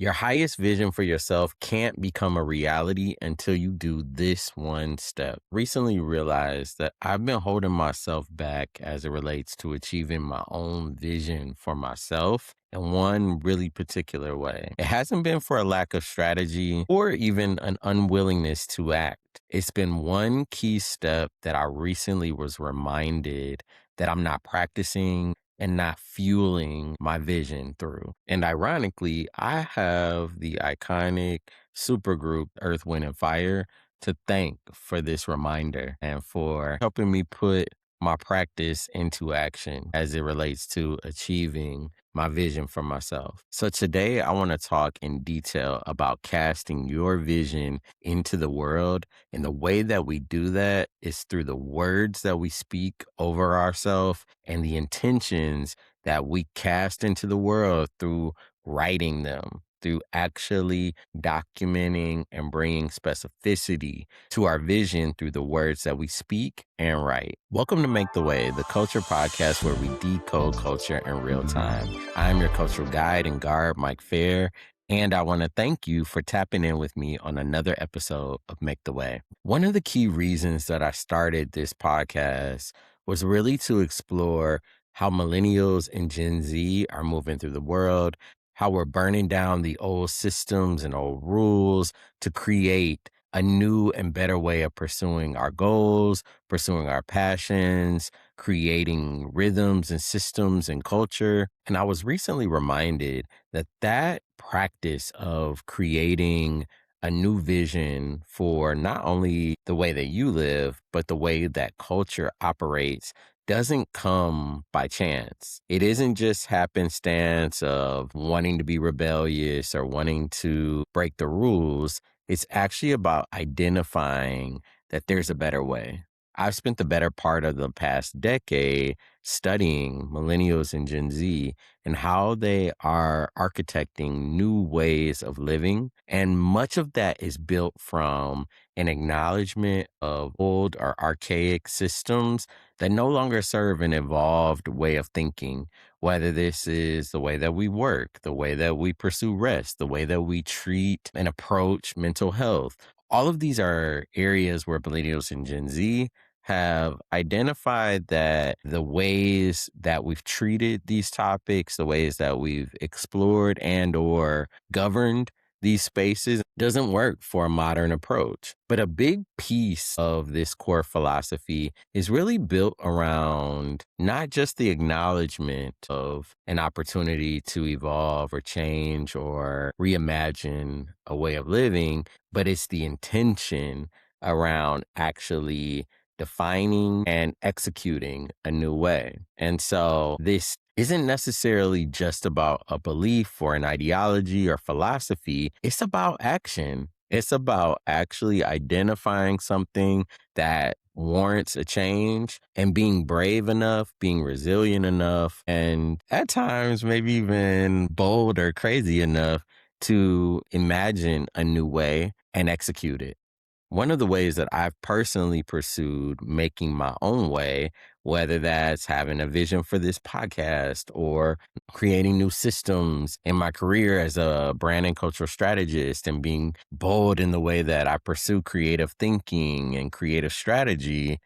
Your highest vision for yourself can't become a reality until you do this one step. Recently realized that I've been holding myself back as it relates to achieving my own vision for myself in one really particular way. It hasn't been for a lack of strategy or even an unwillingness to act. It's been one key step that I recently was reminded that I'm not practicing and not fueling my vision through. And ironically, I have the iconic supergroup Earth, Wind, and Fire to thank for this reminder and for helping me put my practice into action as it relates to achieving my vision for myself. So today I want to talk in detail about casting your vision into the world. And the way that we do that is through the words that we speak over ourselves and the intentions that we cast into the world through writing them, through actually documenting and bringing specificity to our vision through the words that we speak and write. Welcome to Make the Way, the culture podcast where we decode culture in real time. I'm your cultural guide and guard, Mike Fair. And I want to thank you for tapping in with me on another episode of Make the Way. One of the key reasons that I started this podcast was really to explore how millennials and Gen Z are moving through the world, how we're burning down the old systems and old rules to create a new and better way of pursuing our goals, pursuing our passions, creating rhythms and systems and culture. And I was recently reminded that that practice of creating a new vision for not only the way that you live, but the way that culture operates doesn't come by chance. It isn't just happenstance of wanting to be rebellious or wanting to break the rules. It's actually about identifying that there's a better way. I've spent the better part of the past decade studying millennials and Gen Z and how they are architecting new ways of living. And much of that is built from an acknowledgement of old or archaic systems that no longer serve an evolved way of thinking, whether this is the way that we work, the way that we pursue rest, the way that we treat and approach mental health. All of these are areas where millennials and Gen Z have identified that the ways that we've treated these topics, the ways that we've explored and or governed these spaces doesn't work for a modern approach. But a big piece of this core philosophy is really built around not just the acknowledgement of an opportunity to evolve or change or reimagine a way of living, but it's the intention around actually defining and executing a new way. And so this isn't necessarily just about a belief or an ideology or philosophy. It's about action. It's about actually identifying something that warrants a change and being brave enough, being resilient enough, and at times maybe even bold or crazy enough to imagine a new way and execute it. One of the ways that I've personally pursued making my own way, whether that's having a vision for this podcast or creating new systems in my career as a brand and cultural strategist and being bold in the way that I pursue creative thinking and creative strategy,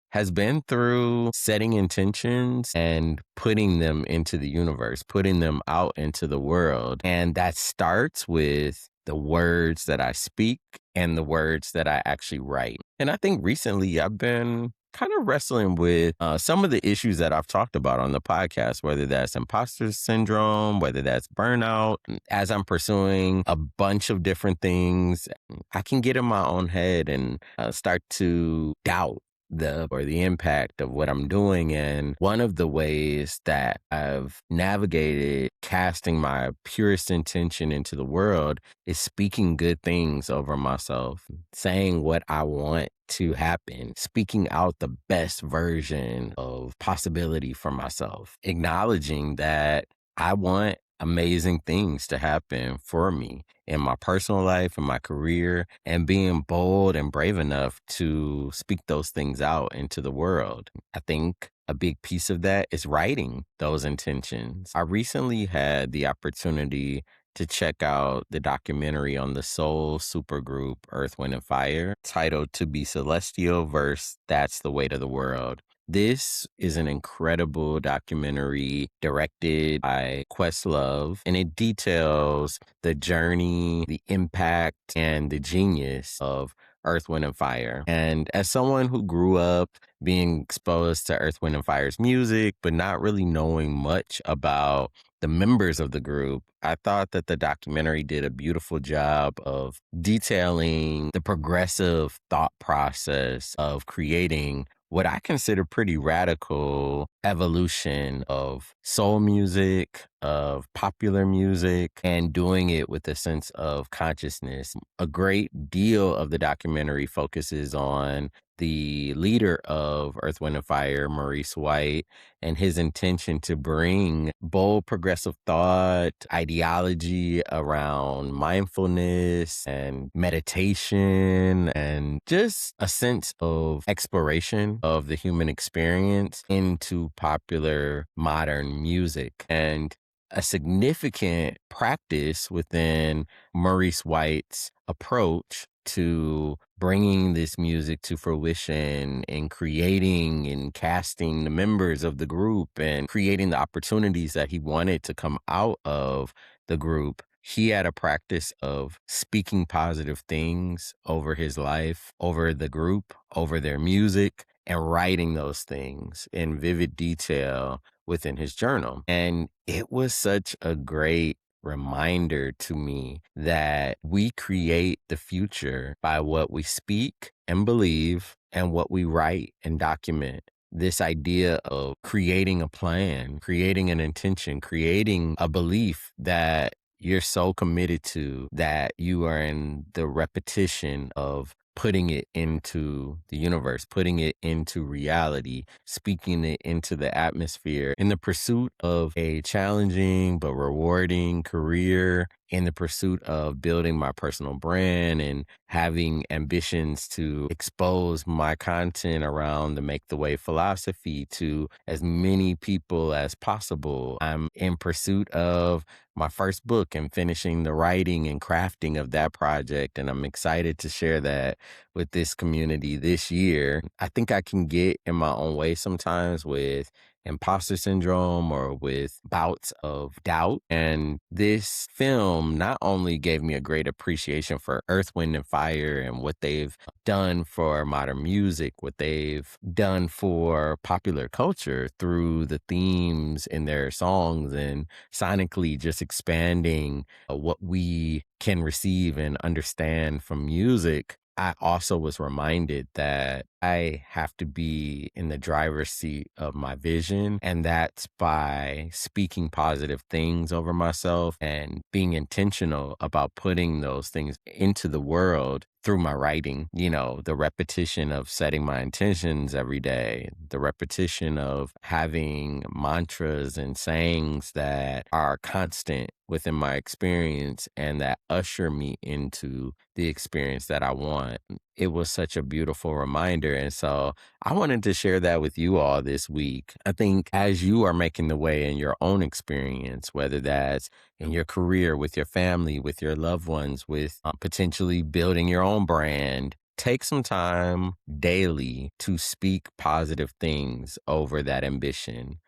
has been through setting intentions and putting them into the universe, putting them out into the world. And that starts with the words that I speak and the words that I actually write. And I think recently I've been kind of wrestling with some of the issues that I've talked about on the podcast, whether that's imposter syndrome, whether that's burnout. As I'm pursuing a bunch of different things, I can get in my own head and start to doubt the impact of what I'm doing. And one of the ways that I've navigated casting my purest intention into the world is speaking good things over myself, saying what I want to happen, speaking out the best version of possibility for myself, acknowledging that I want amazing things to happen for me in my personal life, in my career, and being bold and brave enough to speak those things out into the world. I think a big piece of that is writing those intentions. I recently had the opportunity to check out the documentary on the soul supergroup Earth, Wind, and Fire titled To Be Celestial versus That's the Weight of the World. This is an incredible documentary directed by Questlove, and it details the journey, the impact, and the genius of Earth, Wind, and Fire. And as someone who grew up being exposed to Earth, Wind, and Fire's music, but not really knowing much about the members of the group, I thought that the documentary did a beautiful job of detailing the progressive thought process of creating what I consider pretty radical evolution of soul music, of popular music, and doing it with a sense of consciousness. A great deal of the documentary focuses on the leader of Earth, Wind, and Fire, Maurice White, and his intention to bring bold progressive thought, ideology around mindfulness and meditation, and just a sense of exploration of the human experience into popular modern music. And a significant practice within Maurice White's approach to bringing this music to fruition and creating and casting the members of the group and creating the opportunities that he wanted to come out of the group. He had a practice of speaking positive things over his life, over the group, over their music, and writing those things in vivid detail within his journal. And it was such a great reminder to me that we create the future by what we speak and believe and what we write and document. This idea of creating a plan, creating an intention, creating a belief that you're so committed to that you are in the repetition of putting it into the universe, putting it into reality, speaking it into the atmosphere in the pursuit of a challenging but rewarding career, in the pursuit of building my personal brand and having ambitions to expose my content around the Make the Way philosophy to as many people as possible. I'm in pursuit of my first book and finishing the writing and crafting of that project. And I'm excited to share that with this community this year. I think I can get in my own way sometimes with imposter syndrome or with bouts of doubt. And this film not only gave me a great appreciation for Earth, Wind, and Fire and what they've done for modern music, what they've done for popular culture through the themes in their songs and sonically just expanding what we can receive and understand from music. I also was reminded that I have to be in the driver's seat of my vision, and that's by speaking positive things over myself and being intentional about putting those things into the world through my writing. You know, the repetition of setting my intentions every day, the repetition of having mantras and sayings that are constant within my experience and that usher me into the experience that I want. It was such a beautiful reminder. And so I wanted to share that with you all this week. I think as you are making the way in your own experience, whether that's in your career, with your family, with your loved ones, with potentially building your own brand, take some time daily to speak positive things over that ambition.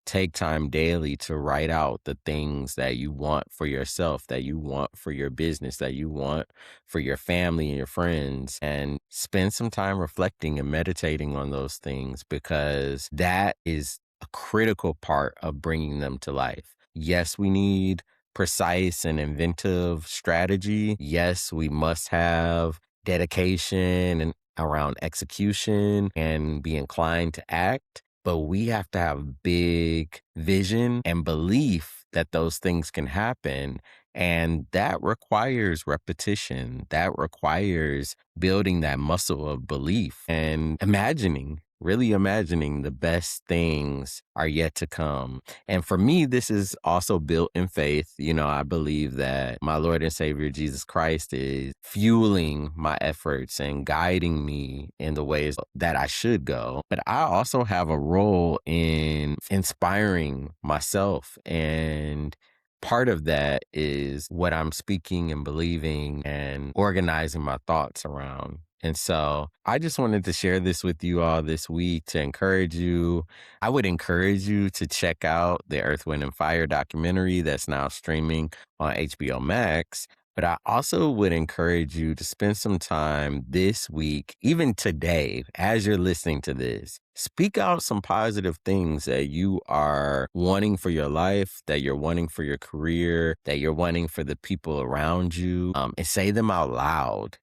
Take time daily to write out the things that you want for yourself, that you want for your business, that you want for your family and your friends, and spend some time reflecting and meditating on those things because that is a critical part of bringing them to life. Yes, we need precise and inventive strategy. Yes, we must have dedication and around execution and be inclined to act. But we have to have big vision and belief that those things can happen. And that requires repetition. That requires building that muscle of belief and imagining, really imagining the best things are yet to come. And for me, this is also built in faith. You know, I believe that my Lord and Savior Jesus Christ is fueling my efforts and guiding me in the ways that I should go. But I also have a role in inspiring myself and part of that is what I'm speaking and believing and organizing my thoughts around. And so I just wanted to share this with you all this week to encourage you. I would encourage you to check out the Earth, Wind, and Fire documentary that's now streaming on HBO Max. But I also would encourage you to spend some time this week, even today, as you're listening to this. Speak out some positive things that you are wanting for your life, that you're wanting for your career, that you're wanting for the people around you, and say them out loud,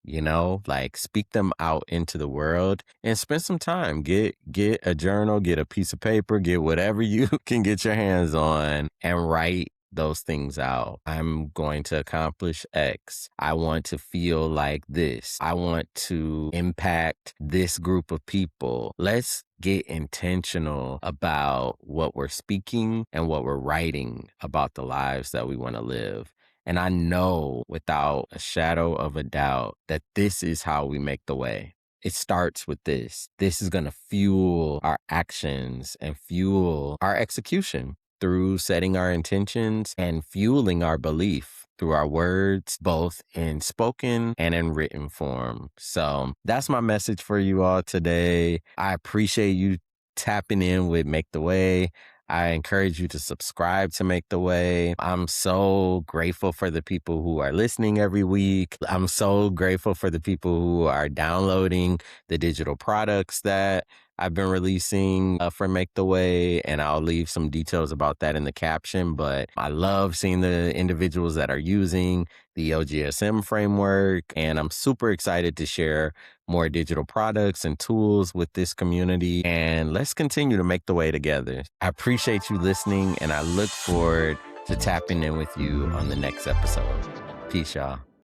like speak them out into the world and spend some time. Get a journal, get a piece of paper, get whatever you can get your hands on and write those things out. I'm going to accomplish X. I want to feel like this. I want to impact this group of people. Let's get intentional about what we're speaking and what we're writing about the lives that we want to live. And I know without a shadow of a doubt that this is how we make the way. It starts with this. This is going to fuel our actions and fuel our execution through setting our intentions and fueling our belief through our words, both in spoken and in written form. So that's my message for you all today. I appreciate you tapping in with Make the Way. I encourage you to subscribe to Make the Way. I'm so grateful for the people who are listening every week. I'm so grateful for the people who are downloading the digital products that I've been releasing for Make the Way, and I'll leave some details about that in the caption. But I love seeing the individuals that are using the LGSM framework, and I'm super excited to share more digital products and tools with this community. And let's continue to make the way together. I appreciate you listening, and I look forward to tapping in with you on the next episode. Peace, y'all.